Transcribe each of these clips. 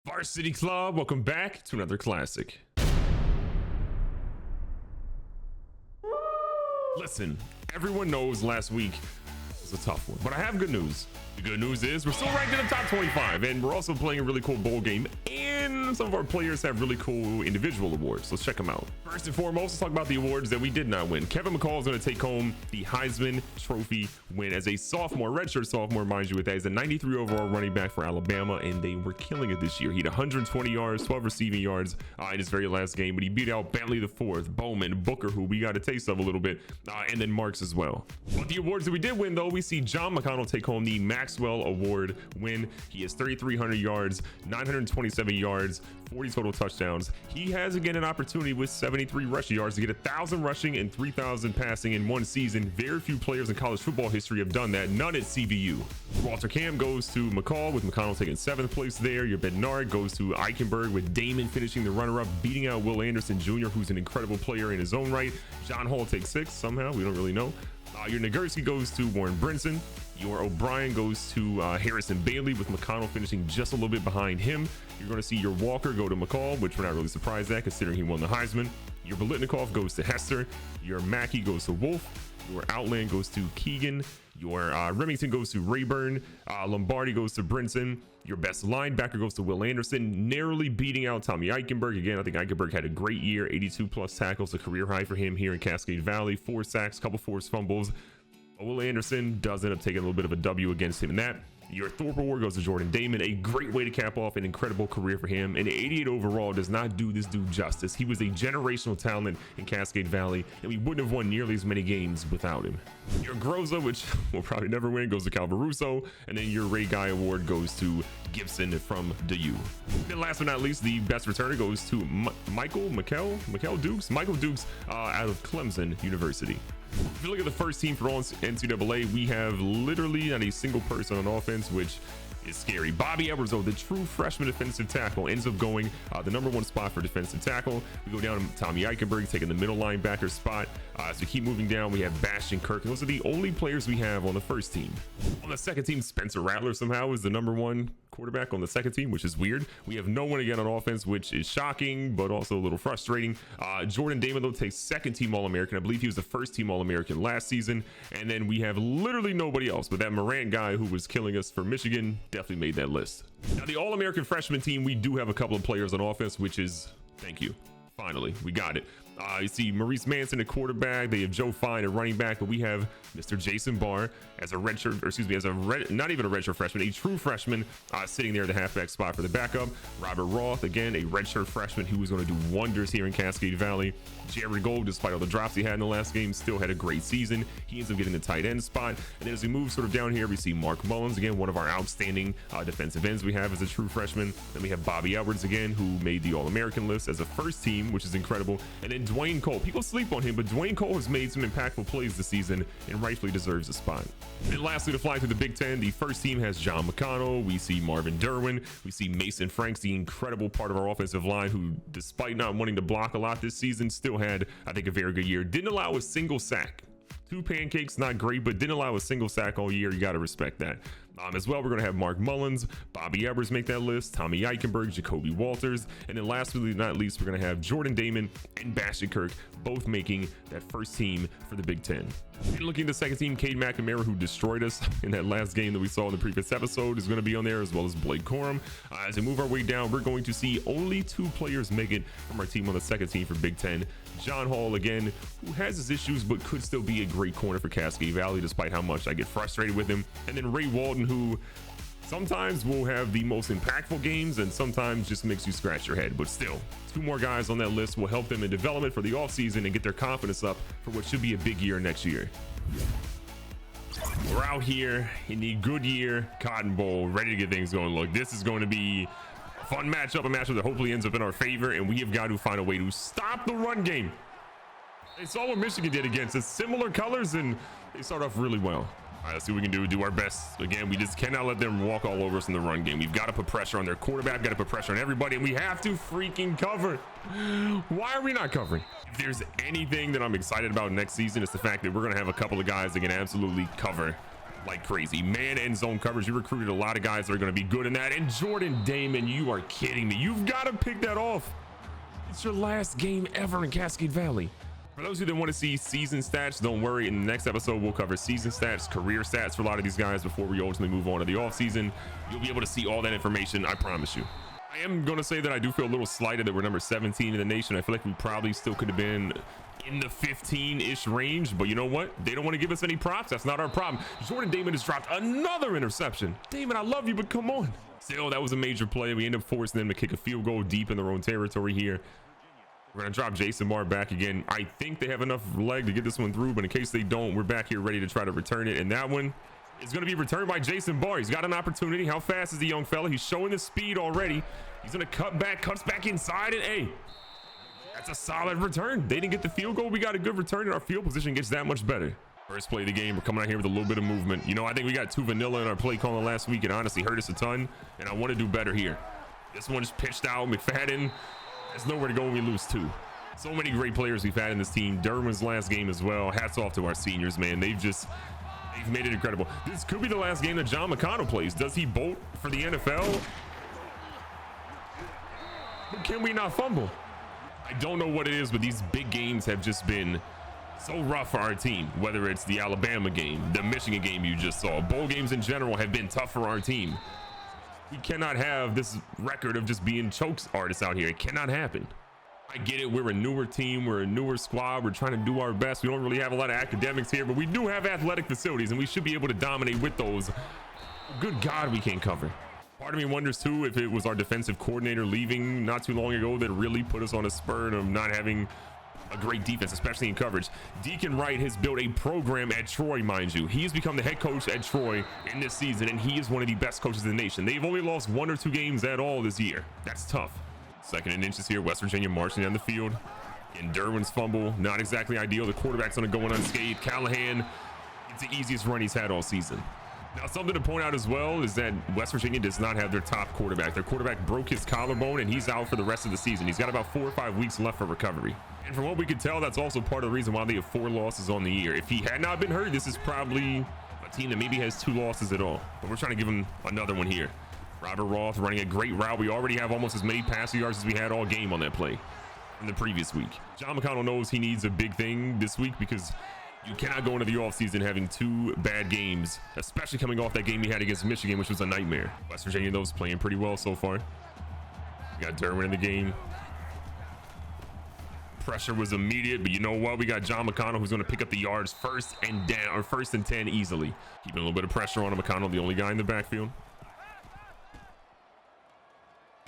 Varsity Club, welcome back to another classic. Listen, everyone knows last week was a tough one, but I have good news. The good news is we're still ranked in the top 25, and we're also playing a really cool bowl game, and some of our players have really cool individual awards. Let's check them out. First and foremost, let's talk about the awards that we did not win. Kevin McCall is going to take home the Heisman Trophy win as a sophomore, redshirt sophomore, mind you, with that. He's a 93 overall running back for Alabama, and they were killing it this year. He had 120 yards, 12 receiving yards in his very last game, but he beat out Bentley the Fourth, Bowman, Booker, who we got a taste of a little bit, and then Marks as well. But the awards that we did win, though, we see John McConnell take home the Maxwell Award win. He has 3,300 yards, 927 yards, 40 total touchdowns. He has again an opportunity with 73 rushing yards to get 1,000 rushing and 3,000 passing in one season. Very few players in college football history have done that, none at CVU. Walter Camp goes to McCall, with McConnell taking 7th place there. Your Bednard goes to Eichenberg, with Damon finishing the runner-up, beating out Will Anderson Jr., who's an incredible player in his own right. John Hall takes 6th somehow, we don't really know. Your Nagurski goes to Warren Brinson. Your O'Brien goes to Harrison Bailey, with McConnell finishing just a little bit behind him. You're going to see your Walker go to McCall, which we're not really surprised at considering he won the Heisman. Your Bolitnikov goes to Hester. Your Mackey goes to Wolf. Your Outland goes to Keegan. Your Remington goes to Rayburn. Lombardi goes to Brinson. Your best linebacker goes to Will Anderson, narrowly beating out Tommy Eichenberg. Again, I think Eichenberg had a great year, 82 plus tackles, a career high for him here in Cascade Valley, 4 sacks, couple forced fumbles. Will Anderson does end up taking a little bit of a W against him in that. Your Thorpe Award goes to Jordan Damon, a great way to cap off an incredible career for him. An 88 overall does not do this dude justice. He was a generational talent in Cascade Valley, and we wouldn't have won nearly as many games without him. Your Groza, which we'll probably never win, goes to Calvin Russo, and then your Ray Guy Award goes to Gibson from the U. Then last but not least, the best returner goes to Michael Dukes out of Clemson University. If you look at the first team for all NCAA, we have literally not a single person on offense, which is scary. Bobby Edwards, though, the true freshman defensive tackle, ends up going the #1 spot for defensive tackle. We go down to Tommy Eichenberg taking the middle linebacker spot. As we keep moving down, we have Bastion Kirk. Those are the only players we have on the first team. On the second team, Spencer Rattler somehow is the #1 quarterback on the second team, which is weird. We have no one again on offense, which is shocking, but also a little frustrating. Jordan Damon, though, takes second team All-American. I believe he was the first team All-American last season. And then we have literally nobody else, but that Morant guy who was killing us for Michigan definitely made that list. Now, the All-American freshman team, we do have a couple of players on offense, which is, thank you. Finally, we got it. You see Maurice Manson at quarterback. They have Joe Fine at running back, but we have Mr. Jason Barr as a redshirt, or excuse me, not even a redshirt freshman, a true freshman, sitting there at the halfback spot for the backup. Robert Roth, again, a redshirt freshman who was going to do wonders here in Cascade Valley. Jared Gold, despite all the drops he had in the last game, still had a great season. He ends up getting the tight end spot. And then as we move sort of down here, we see Mark Mullins, again, one of our outstanding defensive ends we have as a true freshman. Then we have Bobby Edwards again, who made the All-American list as a first team, which is incredible. And then Dwayne Cole. People sleep on him, but Dwayne Cole has made some impactful plays this season and rightfully deserves a spot. And lastly, to fly through the Big Ten, the first team has John McConnell. We see Marvin Derwin. We see Mason Franks, the incredible part of our offensive line, who, despite not wanting to block a lot this season, still had, I think, a very good year. Didn't allow a single sack. 2 pancakes, not great, but didn't allow a single sack all year. You got to respect that. As well, we're going to have Mark Mullins, Bobby Edwards make that list, Tommy Eichenberg, Jacoby Walters, and then last but not least, we're going to have Jordan Damon and Bastion Kirk both making that first team for the Big Ten. And looking at the second team, Cade McNamara, who destroyed us in that last game that we saw in the previous episode, is going to be on there, as well as Blake Corum. As we move our way down, we're going to see only 2 players make it from our team on the second team for Big Ten. John Hall, again, who has his issues, but could still be a great corner for Cascade Valley, despite how much I get frustrated with him. And then Ray Walden, who sometimes will have the most impactful games and sometimes just makes you scratch your head. But still, 2 more guys on that list will help them in development for the offseason and get their confidence up for what should be a big year next year. We're out here in the Goodyear Cotton Bowl, ready to get things going. Look, this is going to be a fun matchup, a matchup that hopefully ends up in our favor, and we have got to find a way to stop the run game. They saw what Michigan did against us, similar colors, and they start off really well. All right, let's see what we can do our best. Again, we just cannot let them walk all over us in the run game. We've got to put pressure on their quarterback, got to put pressure on everybody, and we have to freaking cover. Why are we not covering? If there's anything that I'm excited about next season, it's the fact that we're going to have a couple of guys that can absolutely cover like crazy. Man and zone coverage. You recruited a lot of guys that are going to be good in that. And Jordan Damon, you are kidding me. You've got to pick that off. It's your last game ever in Cascade Valley. For those of you that want to see season stats, don't worry. In the next episode, we'll cover season stats, career stats for a lot of these guys before we ultimately move on to the off season. You'll be able to see all that information, I promise you. I am going to say that I do feel a little slighted that we're number 17 in the nation. I feel like we probably still could have been in the 15-ish range, but you know what? They don't want to give us any props. That's not our problem. Jordan Damon has dropped another interception. Damon, I love you, but come on. Still, that was a major play. We end up forcing them to kick a field goal deep in their own territory here. We're going to drop Jason Marr back again. I think they have enough leg to get this one through, but in case they don't, we're back here ready to try to return it. And that one is going to be returned by Jason Barr. He's got an opportunity. How fast is the young fella? He's showing the speed already. He's going to cuts back inside, and hey, that's a solid return. They didn't get the field goal. We got a good return, and our field position gets that much better. First play of the game, we're coming out here with a little bit of movement. You know, I think we got too vanilla in our play calling last week, and honestly hurt us a ton, and I want to do better here. This one just pitched out. McFadden, there's nowhere to go when we lose two. So many great players we've had in this team. Derwin's last game as well. Hats off to our seniors, man. They've made it incredible. This could be the last game that John McConnell plays. Does he bolt for the NFL? Can we not fumble? I don't know what it is, but these big games have just been so rough for our team. Whether it's the Alabama game, the Michigan game you just saw, bowl games in general have been tough for our team. We cannot have this record of just being chokes artists out here. It cannot happen. I get it. We're a newer team. We're a newer squad. We're trying to do our best. We don't really have a lot of academics here, but we do have athletic facilities, and we should be able to dominate with those. Good God, we can't cover. Part of me wonders, too, if it was our defensive coordinator leaving not too long ago that really put us on a spur of not having a great defense, especially in coverage. Deacon Wright has built a program at Troy, mind you. He has become the head coach at Troy in this season, and he is one of the best coaches in the nation. They've only lost 1 or 2 games at all this year. That's tough. 2nd and inches here. West Virginia marching down the field. And Derwin's fumble, not exactly ideal. The quarterback's going to go in unscathed. Callahan, it's the easiest run he's had all season. Now, something to point out as well is that West Virginia does not have their top quarterback. Their quarterback broke his collarbone, and he's out for the rest of the season. He's got about 4 or 5 weeks left for recovery. And from what we could tell, that's also part of the reason why they have 4 losses on the year. If he had not been hurt, this is probably a team that maybe has 2 losses at all. But we're trying to give him another one here. Robert Roth running a great route. We already have almost as many passing yards as we had all game on that play from the previous week. John McConnell knows he needs a big thing this week because you cannot go into the offseason having 2 bad games, especially coming off that game he had against Michigan, which was a nightmare. West Virginia, though, is playing pretty well so far. We got Derwin in the game. Pressure was immediate, but you know what? We got John McConnell who's going to pick up the yards first and 10 easily. Keeping a little bit of pressure on him. McConnell, the only guy in the backfield.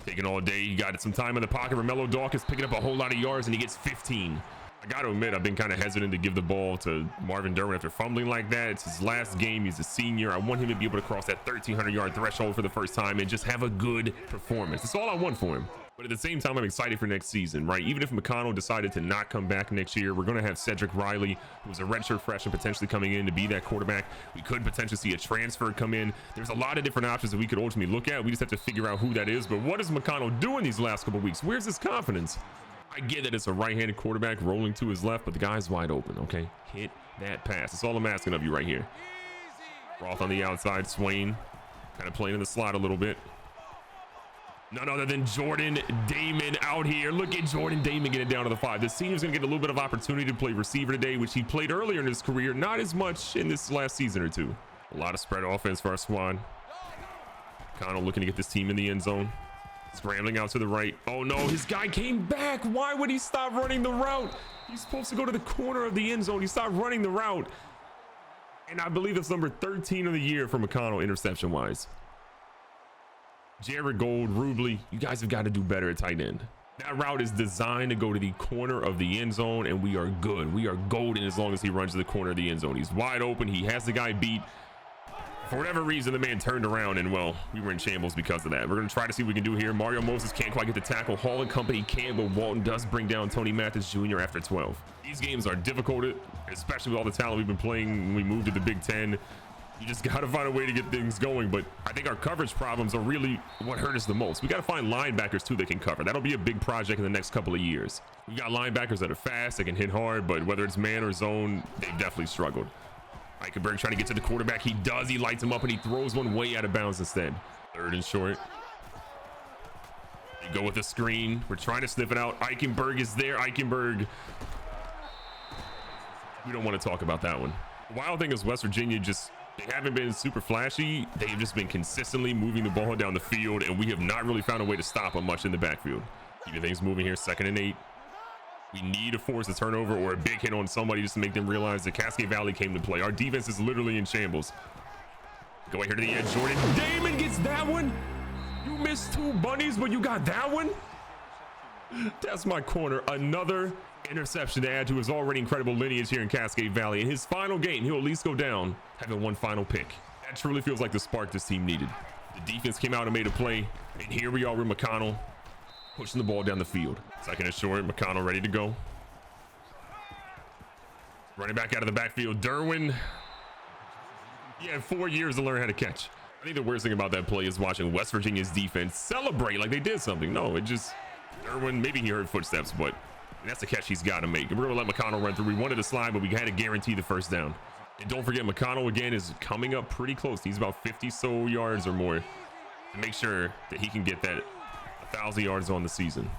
Taking all day. He got some time in the pocket. Romello Dawkins picking up a whole lot of yards, and he gets 15. I got to admit, I've been kind of hesitant to give the ball to Marvin Derwin after fumbling like that. It's his last game. He's a senior. I want him to be able to cross that 1,300-yard threshold for the first time and just have a good performance. That's all I want for him. But at the same time, I'm excited for next season, right? Even if McConnell decided to not come back next year, we're going to have Cedric Riley, who's a redshirt freshman, potentially coming in to be that quarterback. We could potentially see a transfer come in. There's a lot of different options that we could ultimately look at. We just have to figure out who that is. But what is McConnell doing these last couple of weeks? Where's his confidence? I get that it's a right-handed quarterback rolling to his left, but the guy's wide open, okay? Hit that pass. That's all I'm asking of you right here. Roth on the outside. Swain kind of playing in the slot a little bit. None other than Jordan Damon out here. Look at Jordan Damon getting down to the 5. The senior's going to get a little bit of opportunity to play receiver today, which he played earlier in his career. Not as much in this last season or two. A lot of spread offense for our squad. Connell looking to get this team in the end zone. Scrambling out to the right. Oh no, his guy came back. Why would he stop running the route? He's supposed to go to the corner of the end zone. He stopped running the route. And I believe it's number 13 of the year for McConnell interception-wise. Jared Gold, Rubley, you guys have got to do better at tight end. That route is designed to go to the corner of the end zone, and we are good. We are golden as long as he runs to the corner of the end zone. He's wide open. He has the guy beat. For whatever reason, the man turned around, and, well, we were in shambles because of that. We're going to try to see what we can do here. Mario Moses can't quite get the tackle. Hall and company can, but Walton does bring down Tony Mathis Jr. after 12. These games are difficult, especially with all the talent we've been playing when we moved to the Big Ten. You just got to find a way to get things going, but I think our coverage problems are really what hurt us the most. We got to find linebackers, too, that can cover. That'll be a big project in the next couple of years. We got linebackers that are fast, they can hit hard, but whether it's man or zone, they've definitely struggled. Eichenberg trying to get to the quarterback. He does. He lights him up and he throws one way out of bounds instead. 3rd and short. You go with the screen. We're trying to sniff it out. Eichenberg is there. Eichenberg. We don't want to talk about that one. The wild thing is West Virginia they haven't been super flashy. They've just been consistently moving the ball down the field, and we have not really found a way to stop them much in the backfield. Keeping things moving here. 2nd and 8. We need to force a turnover or a big hit on somebody just to make them realize that Cascade Valley came to play. Our defense is literally in shambles. Go here to the edge. Jordan Damon gets that one. You missed 2 bunnies, but you got that one. That's my corner. Another interception to add to his already incredible lineage here in Cascade Valley. In his final game, he'll at least go down having one final pick. That truly feels like the spark this team needed. The defense came out and made a play, and here we are with McConnell pushing the ball down the field. 2nd and short. McConnell ready to go. Running back out of the backfield. Derwin. He had 4 years to learn how to catch. I think the worst thing about that play is watching West Virginia's defense celebrate like they did something. No, Derwin, maybe he heard footsteps, but that's the catch he's got to make. We're going to let McConnell run through. We wanted to slide, but we had to guarantee the 1st down. And don't forget, McConnell again is coming up pretty close. He's about 50 so yards or more to make sure that he can get that 1,000 yards on the season.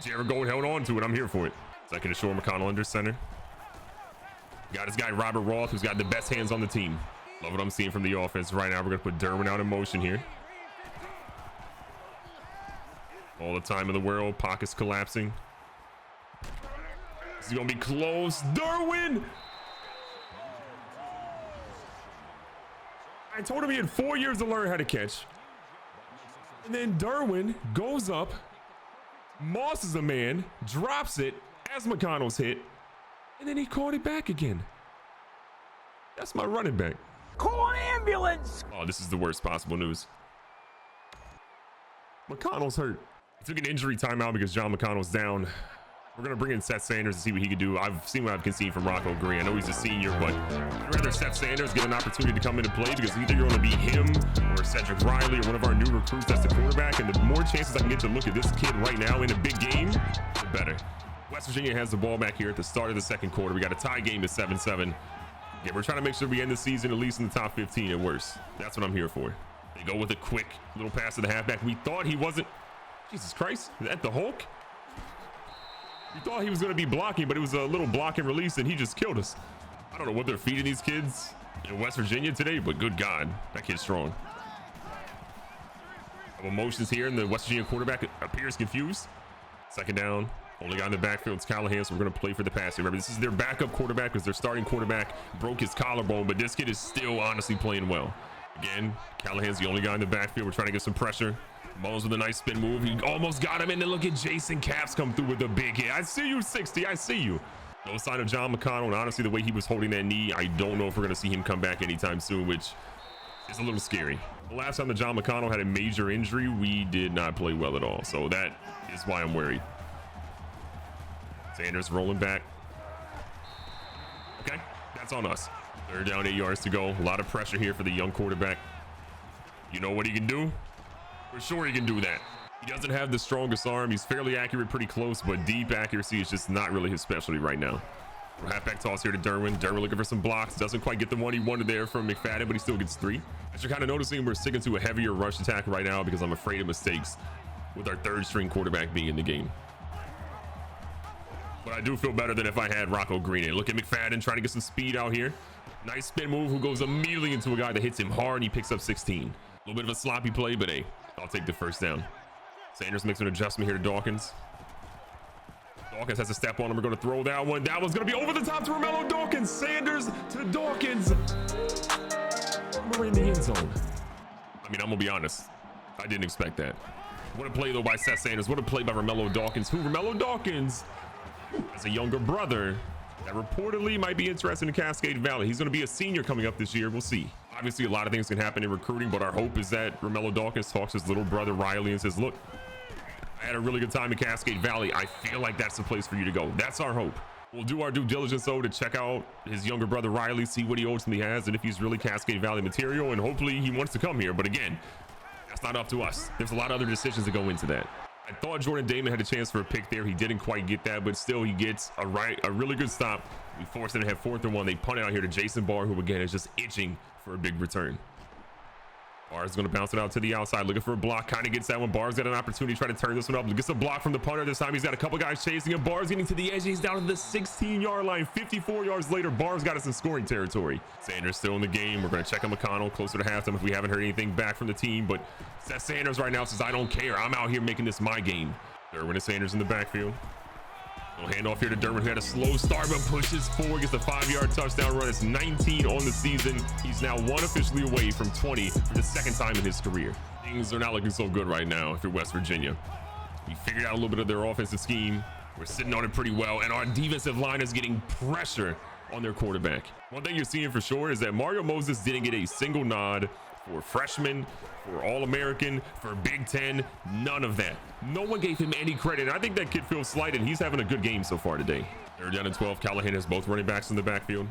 Darrow Rd held on to it. I'm here for it. 2nd and short. McConnell under center. Got his guy Robert Roth, who's got the best hands on the team. Love what I'm seeing from the offense right now. We're going to put Derwin out in motion here. All the time in the world. Pockets collapsing. This is going to be close. Derwin! I told him he had 4 years to learn how to catch. And then Derwin goes up, mosses a man, drops it as McConnell's hit, and then he caught it back again. That's my running back. Call an ambulance! Oh, this is the worst possible news. McConnell's hurt. I took an injury timeout because John McConnell's down. We're going to bring in Seth Sanders to see what he can do. I've seen what I've conceded from Rocco Green. I know he's a senior, but I'd rather Seth Sanders get an opportunity to come into play because either you're going to be him or Cedric Riley or one of our new recruits that's the quarterback. And the more chances I can get to look at this kid right now in a big game, the better. West Virginia has the ball back here at the start of the 2nd quarter. We got a tie game at 7-7. Yeah, we're trying to make sure we end the season at least in the top 15 at worst. That's what I'm here for. They go with a quick little pass to the halfback. We thought he wasn't. Jesus Christ, is that the Hulk? We thought he was going to be blocking, but it was a little block and release, and he just killed us. I don't know what they're feeding these kids in West Virginia today, but good God, that kid's strong. Couple motions here, and the West Virginia quarterback appears confused. 2nd down. Only guy in the backfield is Callahan, so we're going to play for the pass. Remember, this is their backup quarterback because their starting quarterback broke his collarbone, but this kid is still honestly playing well. Again, Callahan's the only guy in the backfield. We're trying to get some pressure. Mullins with a nice spin move. He almost got him, and then look at Jason Capps come through with a big hit. I see you, 60. I see you. No sign of John McConnell, and honestly, the way he was holding that knee, I don't know if we're going to see him come back anytime soon, which is a little scary. The last time that John McConnell had a major injury, we did not play well at all, so that is why I'm worried. Sanders rolling back. Okay, that's on us. 3rd down, 8 yards to go. A lot of pressure here for the young quarterback. You know what he can do? For sure he can do that. He doesn't have the strongest arm. He's fairly accurate, pretty close, but deep accuracy is just not really his specialty right now. Halfback toss here to Derwin. Derwin looking for some blocks. Doesn't quite get the one he wanted there from McFadden, but he still gets 3. As you're kind of noticing, we're sticking to a heavier rush attack right now because I'm afraid of mistakes with our 3rd string quarterback being in the game. But I do feel better than if I had Rocco Green in. Look at McFadden trying to get some speed out here. Nice spin move, who goes immediately into a guy that hits him hard, and he picks up 16. A little bit of a sloppy play, but hey, I'll take the 1st down. Sanders makes an adjustment here to Dawkins. Dawkins has a step on him. We're going to throw that one. That one's going to be over the top to Romello Dawkins. Sanders to Dawkins. We're in the end zone. I mean, I'm going to be honest. I didn't expect that. What a play, though, by Seth Sanders. What a play by Romello Dawkins. Who? Romello Dawkins has a younger brother that reportedly might be interested in Cascade Valley. He's going to be a senior coming up this year. We'll see. Obviously, a lot of things can happen in recruiting, but our hope is that Romello Dawkins talks to his little brother Riley and says, look, I had a really good time in Cascade Valley. I feel like that's the place for you to go. That's our hope. We'll do our due diligence, though, to check out his younger brother Riley, see what he ultimately has, and if he's really Cascade Valley material, and hopefully he wants to come here. But again, that's not up to us. There's a lot of other decisions that go into that. I thought Jordan Damon had a chance for a pick there. He didn't quite get that, but still he gets a really good stop. We forced them to have 4th and 1. They punt it out here to Jason Barr, who again is just itching for a big return. Barr's going to bounce it out to the outside, looking for a block. Kind of gets that one. Barr's got an opportunity to try to turn this one up. Gets a block from the punter. This time he's got a couple guys chasing him. Barr's getting to the edge. He's down to the 16-yard line. 54 yards later, Barr's got us in scoring territory. Sanders still in the game. We're going to check on McConnell closer to halftime if we haven't heard anything back from the team. But Seth Sanders right now says, I don't care. I'm out here making this my game. Derwin and Sanders in the backfield. We'll hand off here to Derwin, who had a slow start but pushes forward, gets a 5-yard touchdown run. It's 19 on the season. He's now 1 officially away from 20 for the 2nd time in his career. Things are not looking so good right now if you're West Virginia. We figured out a little bit of their offensive scheme. We're sitting on it pretty well, and our defensive line is getting pressure on their quarterback. One thing you're seeing for sure is that Mario Moses didn't get a single nod for freshman, for All-American, for Big Ten, none of that. No one gave him any credit. I think that kid feels slighted. He's having a good game so far today. They're down and 12. Callahan has both running backs in the backfield.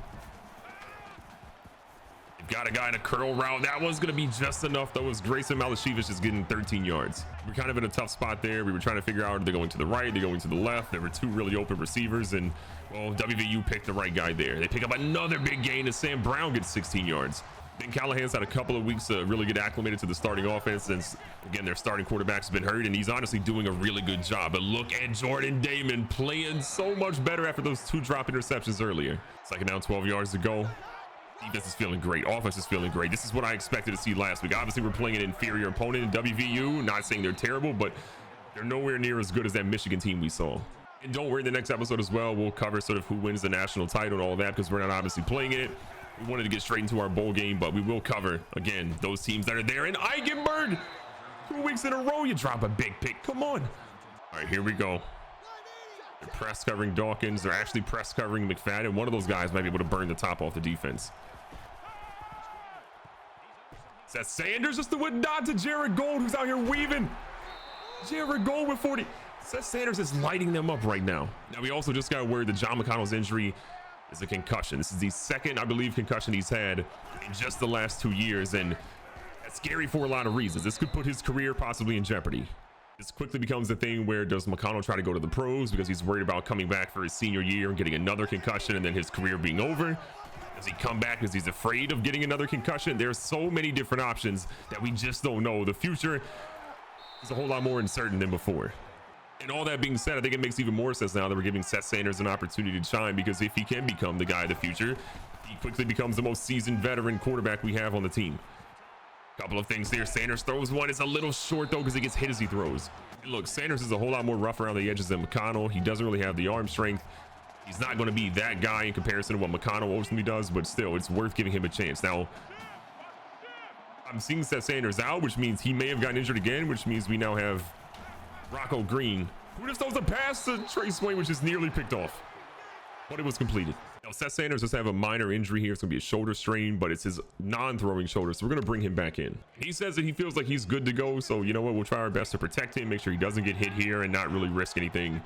You've got a guy in a curl route. That one's going to be just enough, though, as Grayson Malashevich is getting 13 yards. We're kind of in a tough spot there. We were trying to figure out, are they going to the right? They're going to the left. There were 2 really open receivers, and, well, WVU picked the right guy there. They pick up another big gain as Sam Brown gets 16 yards. Then Callahan's had a couple of weeks to really get acclimated to the starting offense since, again, their starting quarterback's been hurt, and he's honestly doing a really good job. But look at Jordan Damon playing so much better after those 2 drop interceptions earlier. 2nd down, 12 yards to go. Defense is feeling great. Offense is feeling great. This is what I expected to see last week. Obviously, we're playing an inferior opponent in WVU. Not saying they're terrible, but they're nowhere near as good as that Michigan team we saw. And don't worry, in the next episode as well, we'll cover sort of who wins the national title and all that, because we're not obviously playing it. We wanted to get straight into our bowl game, but we will cover, again, those teams that are there. And Eichenberg, 2 weeks in a row, you drop a big pick. Come on. All right, here we go. They're press covering Dawkins. They're actually press covering McFadden. One of those guys might be able to burn the top off the defense. Seth Sanders just the wood nod to Jared Gold, who's out here weaving. Jared Gold with 40. Seth Sanders is lighting them up right now. Now, we also just got word that John McConnell's injury is a concussion. This is the 2nd, I believe, concussion he's had in just the last 2 years, and that's scary for a lot of reasons. This could put his career possibly in jeopardy. This quickly becomes a thing where does McConnell try to go to the pros because he's worried about coming back for his senior year and getting another concussion and then his career being over? Does he come back because he's afraid of getting another concussion? There's so many different options that we just don't know. The future is a whole lot more uncertain than before. And all that being said, I think it makes even more sense now that we're giving Seth Sanders an opportunity to shine, because if he can become the guy of the future, he quickly becomes the most seasoned veteran quarterback we have on the team. Couple of things there. Sanders throws one. It's a little short, though, because he gets hit as he throws. And look, Sanders is a whole lot more rough around the edges than McConnell. He doesn't really have the arm strength. He's not going to be that guy in comparison to what McConnell ultimately does, but still, it's worth giving him a chance. Now, I'm seeing Seth Sanders out, which means he may have gotten injured again, which means we now have Rocco Green, who just throws a pass to Trey Swain, which is nearly picked off, but it was completed. Now, Seth Sanders does have a minor injury here. It's going to be a shoulder strain, but it's his non-throwing shoulder, so we're going to bring him back in. He says that he feels like he's good to go, so you know what? We'll try our best to protect him, make sure he doesn't get hit here, and not really risk anything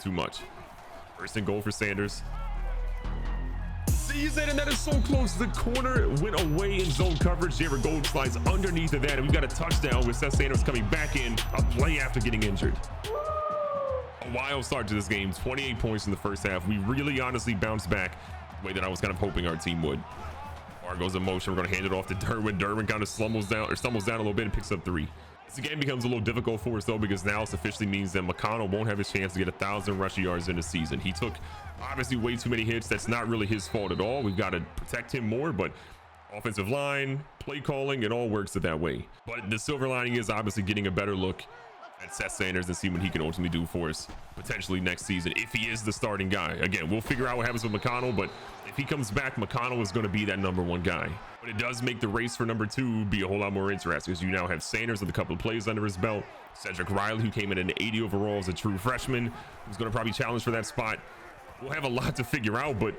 too much. 1st and goal for Sanders. Sees it, and that is so close. The corner went away in zone coverage. Jared Gold slides underneath of that, and we've got a touchdown with Seth Sanders coming back in a play after getting injured. A wild start to this game. 28 points in the first half. We really honestly bounced back the way that I was kind of hoping our team would. Bar goes in motion. We're going to hand it off to Derwin. Derwin kind of stumbles down a little bit and picks up 3. This game becomes a little difficult for us, though, because now it officially means that McConnell won't have a chance to get 1,000 rushing yards in the season. He took obviously way too many hits. That's not really his fault at all. We've got to protect him more, but offensive line, play calling, it all works that way. But the silver lining is obviously getting a better look at Seth Sanders and see what he can ultimately do for us potentially next season if he is the starting guy. Again, we'll figure out what happens with McConnell, but if he comes back, McConnell is going to be that #1 guy. But it does make the race for number 2 be a whole lot more interesting, because you now have Sanders with a couple of plays under his belt, Cedric Riley, who came in an 80 overall as a true freshman, who's going to probably challenge for that spot. We'll have a lot to figure out, but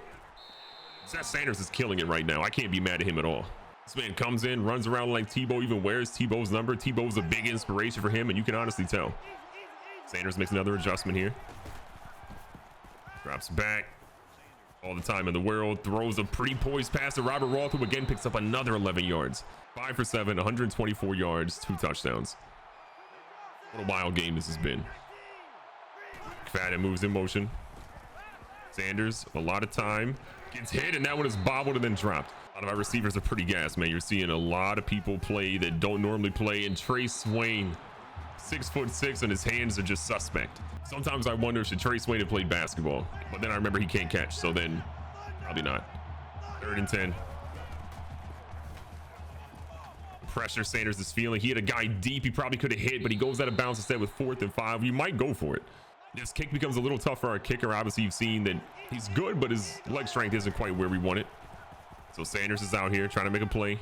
Seth Sanders is killing it right now. I can't be mad at him at all. This man comes in, runs around like Tebow, even wears Tebow's number. Tebow's a big inspiration for him, and you can honestly tell. Sanders makes another adjustment here. Drops back. All the time in the world. Throws a pretty poised pass to Robert Roth, who again picks up another 11 yards. 5 for 7, 124 yards, 2 touchdowns. What a wild game this has been. McFadden moves in motion. Sanders, a lot of time, gets hit, and that one is bobbled and then dropped. A lot of our receivers are pretty gassed, man. You're seeing a lot of people play that don't normally play, and Trey Swain, 6'6", and his hands are just suspect. Sometimes I wonder, should Trey Swain have played basketball? But then I remember he can't catch, so then probably not. 3rd and 10. Pressure Sanders is feeling. He had a guy deep. He probably could have hit, but he goes out of bounds instead with 4th and 5. You might go for it. This kick becomes a little tough for our kicker. Obviously, you've seen that he's good, but his leg strength isn't quite where we want it. So Sanders is out here trying to make a play,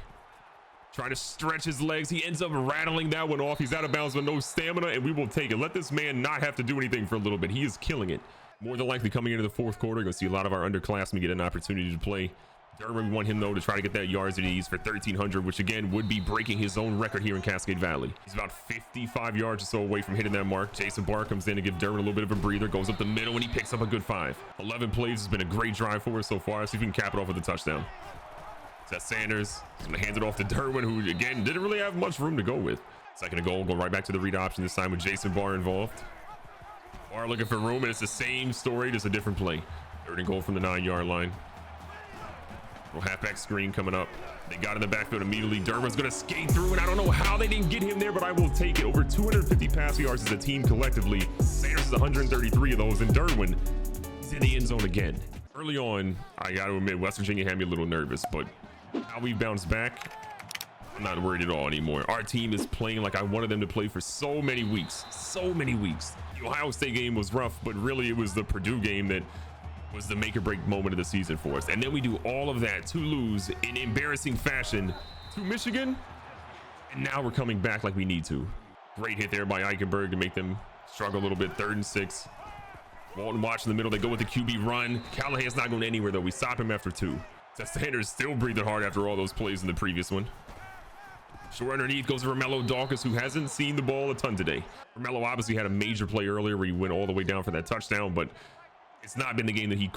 trying to stretch his legs. He ends up rattling that one off. He's out of bounds with no stamina, and we will take it. Let this man not have to do anything for a little bit. He is killing it. More than likely coming into the 4th quarter, you're going to see a lot of our underclassmen get an opportunity to play. Derwin, we want him, though, to try to get that yards that he needs for 1,300, which, again, would be breaking his own record here in Cascade Valley. He's about 55 yards or so away from hitting that mark. Jason Barr comes in to give Derwin a little bit of a breather, goes up the middle, and he picks up a good 5. 11 plays has been a great drive for us so far. See if we can cap it off with a touchdown. That's Sanders. He's going to hand it off to Derwin, who, again, didn't really have much room to go with. 2nd and goal, go right back to the read option, this time with Jason Barr involved. Barr looking for room, and it's the same story, just a different play. 3rd and goal from the 9-yard line. Little halfback screen coming up. They got in the backfield immediately. Derwin's going to skate through, and I don't know how they didn't get him there, but I will take it. Over 250 pass yards as a team collectively. Sanders is 133 of those, and Derwin is in the end zone again. Early on, I got to admit, West Virginia had me a little nervous, but how we bounced back, I'm not worried at all anymore. Our team is playing like I wanted them to play for so many weeks. So many weeks. The Ohio State game was rough, but really it was the Purdue game that was the make or break moment of the season for us. And then we do all of that to lose in embarrassing fashion to Michigan. And now we're coming back like we need to. Great hit there by Eichenberg to make them struggle a little bit. 3rd and 6. Walton watch in the middle. They go with the QB run. Callahan's not going anywhere, though. We stop him after 2. Sanders still breathing hard after all those plays in the previous one. Short underneath goes to Romello Dawkins, who hasn't seen the ball a ton today. Romello obviously had a major play earlier where he went all the way down for that touchdown, but it's not been the game that he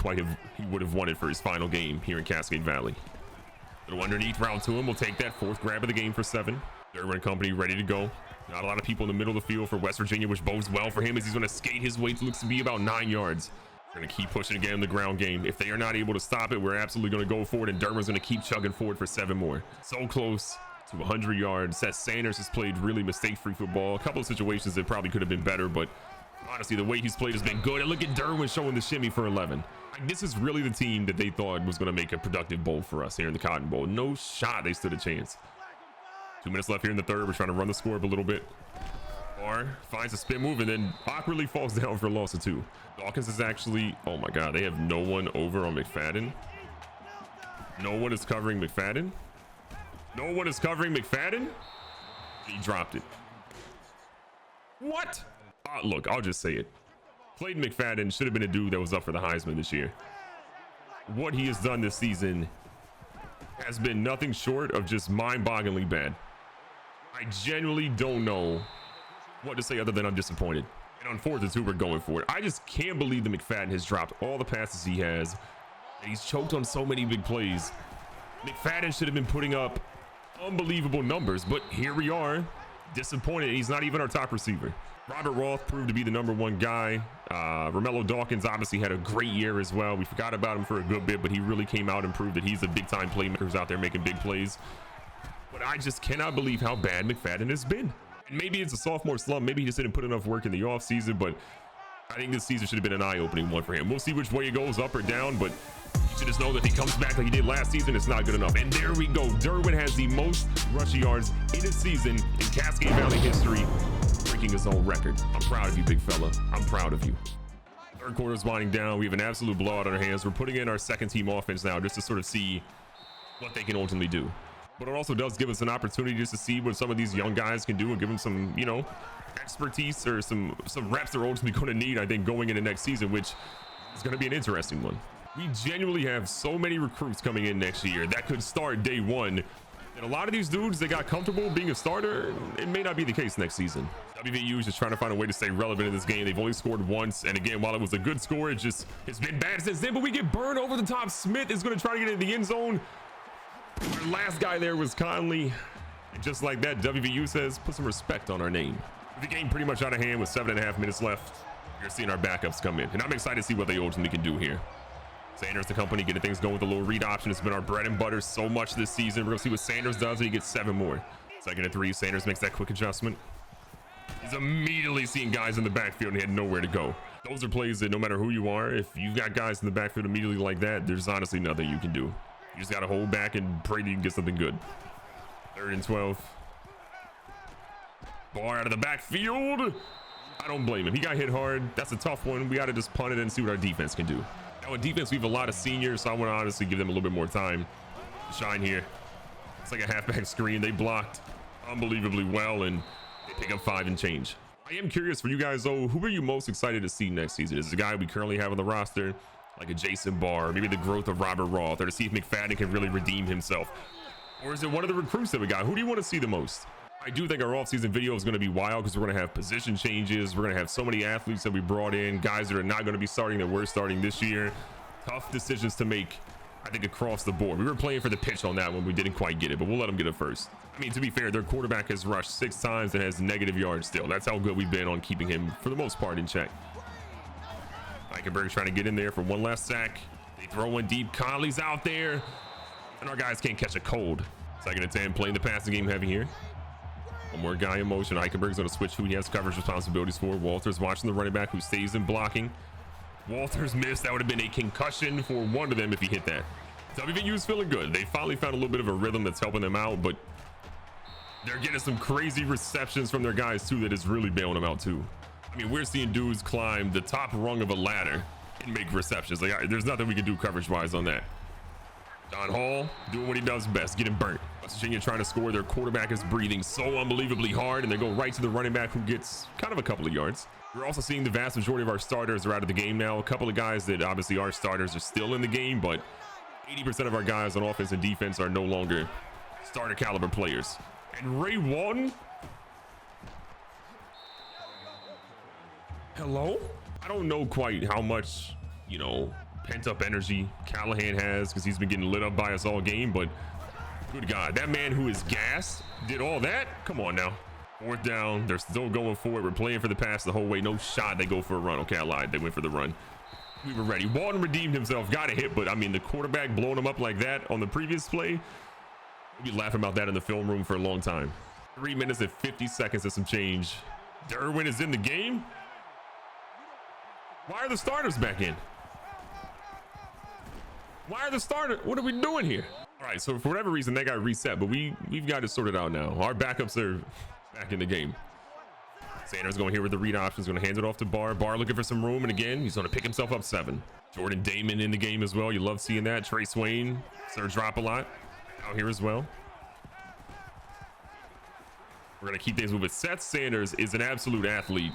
would have wanted for his final game here in Cascade Valley. Little underneath route to him. We'll take that 4th grab of the game for 7. Derwin and company ready to go. Not a lot of people in the middle of the field for West Virginia, which bodes well for him as he's going to skate his way to looks to be about 9 yards. We're going to keep pushing again in the ground game. If they are not able to stop it, we're absolutely going to go for it, and Derwin's going to keep chugging forward for 7 more. So close to 100 yards. Seth Sanders has played really mistake-free football. A couple of situations that probably could have been better, but honestly, the way he's played has been good. And look at Derwin showing the shimmy for 11. Like, this is really the team that they thought was going to make a productive bowl for us here in the Cotton Bowl. No shot they stood a chance. 2 minutes left here in the 3rd. We're trying to run the score up a little bit. Barr finds a spin move and then awkwardly falls down for a loss of 2. Dawkins is actually, oh my God, they have no one over on McFadden. No one is covering McFadden. No one is covering McFadden. He dropped it. What? Look, I'll just say it. Clayton McFadden should have been a dude that was up for the Heisman this year. What he has done this season has been nothing short of just mind-bogglingly bad. I genuinely don't know what to say other than I'm disappointed. And on 4th and 2, we're going for it. I just can't believe that McFadden has dropped all the passes he has. And he's choked on so many big plays. McFadden should have been putting up unbelievable numbers, but here we are, disappointed. He's not even our top receiver. Robert Roth proved to be the #1 guy. Romello Dawkins obviously had a great year as well. We forgot about him for a good bit, but he really came out and proved that he's a big-time playmaker who's out there making big plays. But I just cannot believe how bad McFadden has been. And maybe it's a sophomore slump. Maybe he just didn't put enough work in the offseason, but I think this season should have been an eye-opening one for him. We'll see which way it goes, up or down, but you should just know that if he comes back like he did last season, it's not good enough. And there we go. Derwin has the most rushing yards in a season in Cascade Valley history, breaking his own record. I'm proud of you, big fella. I'm proud of you. 3rd quarter is winding down. We have an absolute blowout on our hands. We're putting in our 2nd team offense now just to sort of see what they can ultimately do. But it also does give us an opportunity just to see what some of these young guys can do and give them some, you know, expertise or some reps they're ultimately going to need, I think, going into next season, which is going to be an interesting one. We genuinely have so many recruits coming in next year that could start day 1. And a lot of these dudes, they got comfortable being a starter. It may not be the case next season. WVU is just trying to find a way to stay relevant in this game. They've only scored once. And again, while it was a good score, it's been bad since then. But we get burned over the top. Smith is going to try to get in the end zone. Our last guy there was Conley. And just like that, WVU says, put some respect on our name. The game pretty much out of hand with 7.5 minutes left. You're seeing our backups come in, and I'm excited to see what they ultimately can do here. Sanders, the company, getting things going with the low read option. It's been our bread and butter so much this season. We're gonna see what Sanders does, and he gets 7 more. 2nd and 3, Sanders makes that quick adjustment. He's immediately seeing guys in the backfield and he had nowhere to go. Those are plays that no matter who you are, if you've got guys in the backfield immediately like that, there's honestly nothing you can do. You just gotta hold back and pray that you can get something good. 3rd and 12. Bar out of the backfield. I don't blame him. He got hit hard. That's a tough one. We got to just punt it and see what our defense can do. Now, in defense, we have a lot of seniors, so I want to honestly give them a little bit more time to shine here. It's like a halfback screen. They blocked unbelievably well, and they pick up 5 and change. I am curious for you guys, though, who are you most excited to see next season? Is the guy we currently have on the roster, like a Jason Barr, maybe the growth of Robert Roth, or to see if McFadden can really redeem himself? Or is it one of the recruits that we got? Who do you want to see the most? I do think our offseason video is going to be wild because we're going to have position changes. We're going to have so many athletes that we brought in, guys that are not going to be starting that we're starting this year. Tough decisions to make, I think, across the board. We were playing for the pitch on that one. We didn't quite get it, but we'll let them get it first. I mean, to be fair, their quarterback has rushed 6 times and has negative yards still. That's how good we've been on keeping him, for the most part, in check. Eichenberg's trying to get in there for one last sack. They throw one deep. Conley's out there, and our guys can't catch a cold. 2nd and 10, playing the passing game heavy here. One more guy in motion. Eichenberg's going to switch who he has coverage responsibilities for. Walters watching the running back who stays in blocking. Walters missed. That would have been a concussion for one of them if he hit that. WVU's feeling good. They finally found a little bit of a rhythm that's helping them out, but they're getting some crazy receptions from their guys too that is really bailing them out too. I mean, we're seeing dudes climb the top rung of a ladder and make receptions. Like, there's nothing we can do coverage-wise on that. Don Hall doing what he does best, getting burnt. West Virginia trying to score. Their quarterback is breathing so unbelievably hard, and they go right to the running back who gets kind of a couple of yards. We're also seeing the vast majority of our starters are out of the game now. A couple of guys that obviously are starters are still in the game, but 80% of our guys on offense and defense are no longer starter caliber players. And Ray Walton, hello? I don't know quite how much, you know, pent up energy Callahan has because he's been getting lit up by us all game, but good God, that man who is gassed did all that. Come on now. 4th down. They're still going for it. We're playing for the pass the whole way. No shot. They go for a run. Okay, I lied. They went for the run. We were ready. Walton redeemed himself. Got a hit, but I mean, the quarterback blowing him up like that on the previous play, we'll be laughing about that in the film room for a long time. 3 minutes and 50 seconds and some change. Derwin is in the game. Why are the starters back in? Why are the starters? What are we doing here? All right, so for whatever reason, they got reset, but we've got it sorted out now. Our backups are back in the game. Sanders going here with the read options, going to hand it off to Barr. Barr looking for some room, and again, he's going to pick himself up 7. Jordan Damon in the game as well. You love seeing that. Trey Swain, Sir Drop a lot out here as well. We're going to keep things moving. Seth Sanders is an absolute athlete,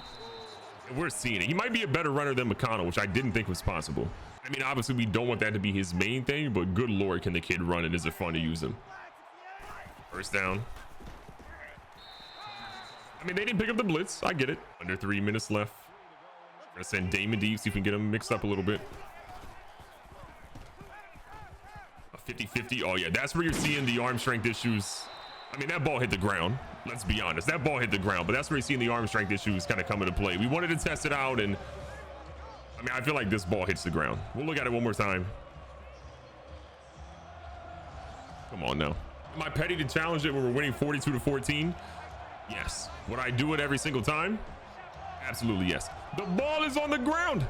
and we're seeing it. He might be a better runner than McConnell, which I didn't think was possible. I mean, obviously, we don't want that to be his main thing, but good Lord, can the kid run, and is it fun to use him? 1st down. I mean, they didn't pick up the blitz. I get it. Under 3 minutes left. We're going to send Damon deep, see if we can get him mixed up a little bit. A 50-50. Oh, yeah, that's where you're seeing the arm strength issues. I mean, that ball hit the ground. Let's be honest. That ball hit the ground, but that's where you're seeing the arm strength issues kind of come into play. We wanted to test it out, and I mean, I feel like this ball hits the ground. We'll look at it one more time. Come on now. Am I petty to challenge it when we're winning 42-14? Yes. Would I do it every single time? Absolutely yes. The ball is on the ground.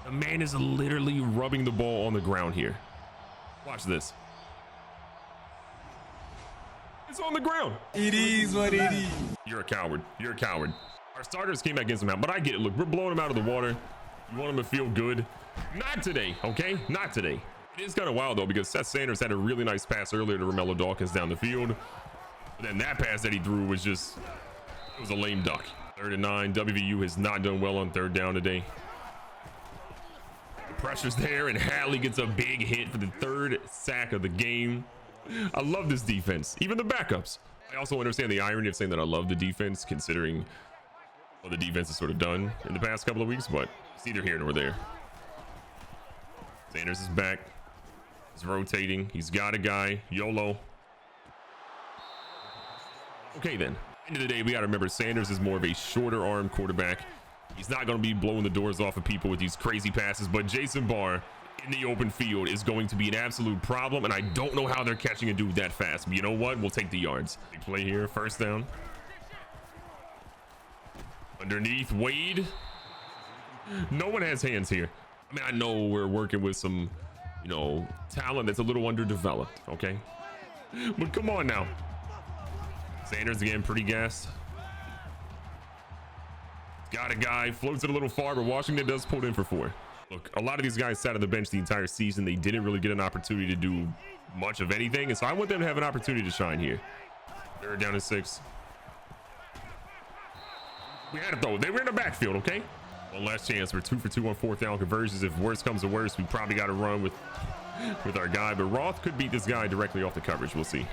The man is literally rubbing the ball on the ground here. Watch this. It's on the ground. It is what it is. You're a coward. You're a coward. Our starters came back against him out, but I get it. Look, we're blowing him out of the water. You want him to feel good. Not today, okay? Not today. It is kind of wild, though, because Seth Sanders had a really nice pass earlier to Romello Dawkins down the field. But then that pass that he threw was just, it was a lame duck. 3rd and 9. WVU has not done well on 3rd down today. The pressure's there, and Hadley gets a big hit for the 3rd sack of the game. I love this defense, even the backups. I also understand the irony of saying that I love the defense, considering what the defense has sort of done in the past couple of weeks, but it's neither here nor there. Sanders is back. He's rotating. He's got a guy. YOLO. Okay, then. End of the day, we got to remember Sanders is more of a shorter arm quarterback. He's not going to be blowing the doors off of people with these crazy passes, but Jason Barr in the open field is going to be an absolute problem, and I don't know how they're catching a dude that fast. But you know what? We'll take the yards. They play here, first down. Underneath, Wade. No one has hands here. I mean, I know we're working with some, you know, talent that's a little underdeveloped, okay? But come on now. Sanders again, pretty gassed. Got a guy, floats it a little far, but Washington does pull it in for 4. Look, a lot of these guys sat on the bench the entire season. They didn't really get an opportunity to do much of anything, and so I want them to have an opportunity to shine here. They're down to 6. We had it though. They were in the backfield, okay? One last chance. We're 2 for 2 on 4th down conversions. If worse comes to worse, we probably got to run with our guy, but Roth could beat this guy directly off the coverage. We'll see.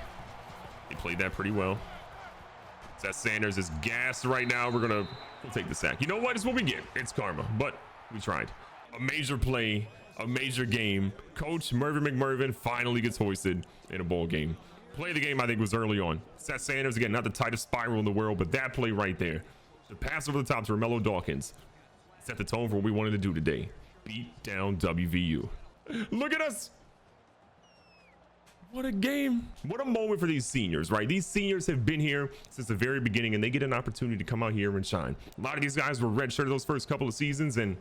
They played that pretty well. That Sanders is gassed right now. We'll take the sack. You know what? It's what we get. It's karma, but we tried. A major play, a major game. Coach Mervin McMurvin finally gets hoisted in a bowl game. Play of the game, I think, was early on. Seth Sanders, again, not the tightest spiral in the world, but that play right there. The pass over the top to Romello Dawkins set the tone for what we wanted to do today. Beat down WVU. Look at us. What a game. What a moment for these seniors, right? These seniors have been here since the very beginning, and they get an opportunity to come out here and shine. A lot of these guys were redshirted those first couple of seasons, and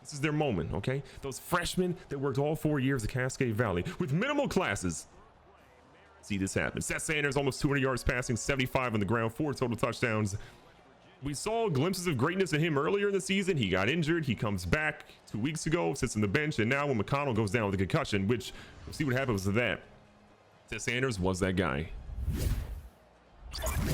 this is their moment, okay? Those freshmen that worked all 4 years at Cascade Valley with minimal classes. See this happen. Seth Sanders, almost 200 yards passing, 75 on the ground, 4 total touchdowns. We saw glimpses of greatness in him earlier in the season. He got injured. He comes back 2 weeks ago, sits on the bench, and now when McConnell goes down with a concussion, which we'll see what happens with that. Seth Sanders was that guy.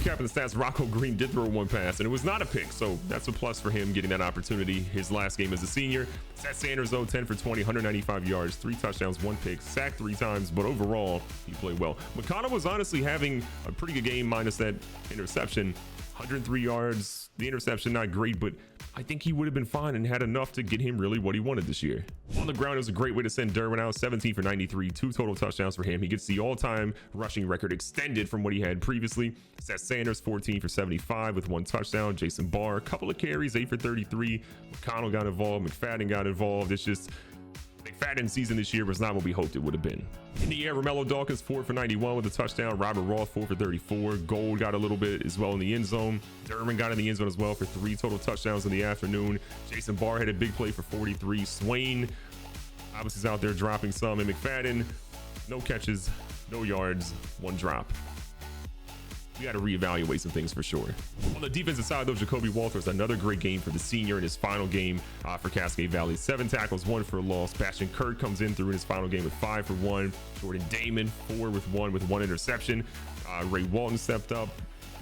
Capping the stats, Rocco Green did throw 1 pass, and it was not a pick, so that's a plus for him getting that opportunity his last game as a senior. Seth Sanders, though, 10 for 20, 195 yards, 3 touchdowns, 1 pick, sacked 3 times, but overall, he played well. McConnell was honestly having a pretty good game minus that interception. 103 yards, the interception not great, but I think he would have been fine and had enough to get him really what he wanted this year. On the ground, it was a great way to send Derwin out. 17 for 93, 2 total touchdowns for him. He gets the all-time rushing record extended from what he had previously. Seth Sanders, 14 for 75 with 1 touchdown. Jason Barr, a couple of carries, 8 for 33. McConnell got involved. McFadden got involved. It's just McFadden's season this year was not what we hoped it would have been. In the air, Romello Dawkins 4 for 91 with a touchdown. Robert Roth 4 for 34. Gold got a little bit as well in the end zone. Derwin got in the end zone as well for 3 total touchdowns in the afternoon. Jason Barr had a big play for 43. Swain obviously is out there dropping some. And McFadden, no catches, no yards, 1 drop. We got to reevaluate some things for sure. On the defensive side, though, Jacoby Walters, another great game for the senior in his final game for Cascade Valley. 7 tackles, 1 for a loss. Bastion Kirk comes in through in his final game with 5 for 1. Jordan Damon, 4 with 1 interception. Ray Walton stepped up.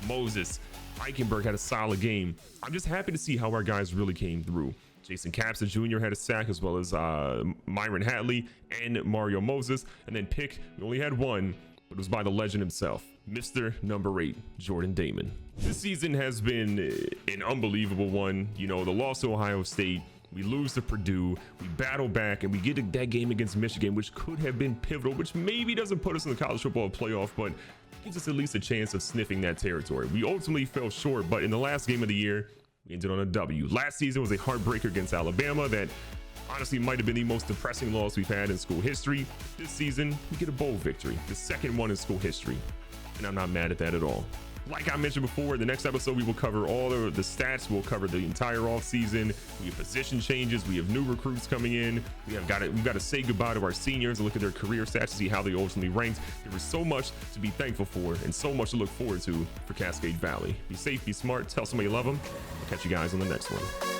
Moses Eichenberg had a solid game. I'm just happy to see how our guys really came through. Jason Capson Jr. had a sack, as well as Myron Hatley and Mario Moses. And then pick, we only had 1, but it was by the legend himself, Mr. Number 8, Jordan Damon. This season has been an unbelievable one. You know, the loss to Ohio State, we lose to Purdue, we battle back, and we get that game against Michigan, which could have been pivotal, which maybe doesn't put us in the college football playoff, but gives us at least a chance of sniffing that territory. We ultimately fell short, but in the last game of the year, we ended on a W. Last season was a heartbreaker against Alabama that honestly might have been the most depressing loss we've had in school history. This season, we get a bowl victory, the second one in school history, and I'm not mad at that at all. Like I mentioned before, the next episode we will cover all the stats. We'll cover the entire offseason. We have position changes. We have new recruits coming in. We've got to say goodbye to our seniors and look at their career stats to see how they ultimately ranked. There was so much to be thankful for and so much to look forward to for Cascade Valley. Be safe, be smart, tell somebody you love them. I'll catch you guys on the next one.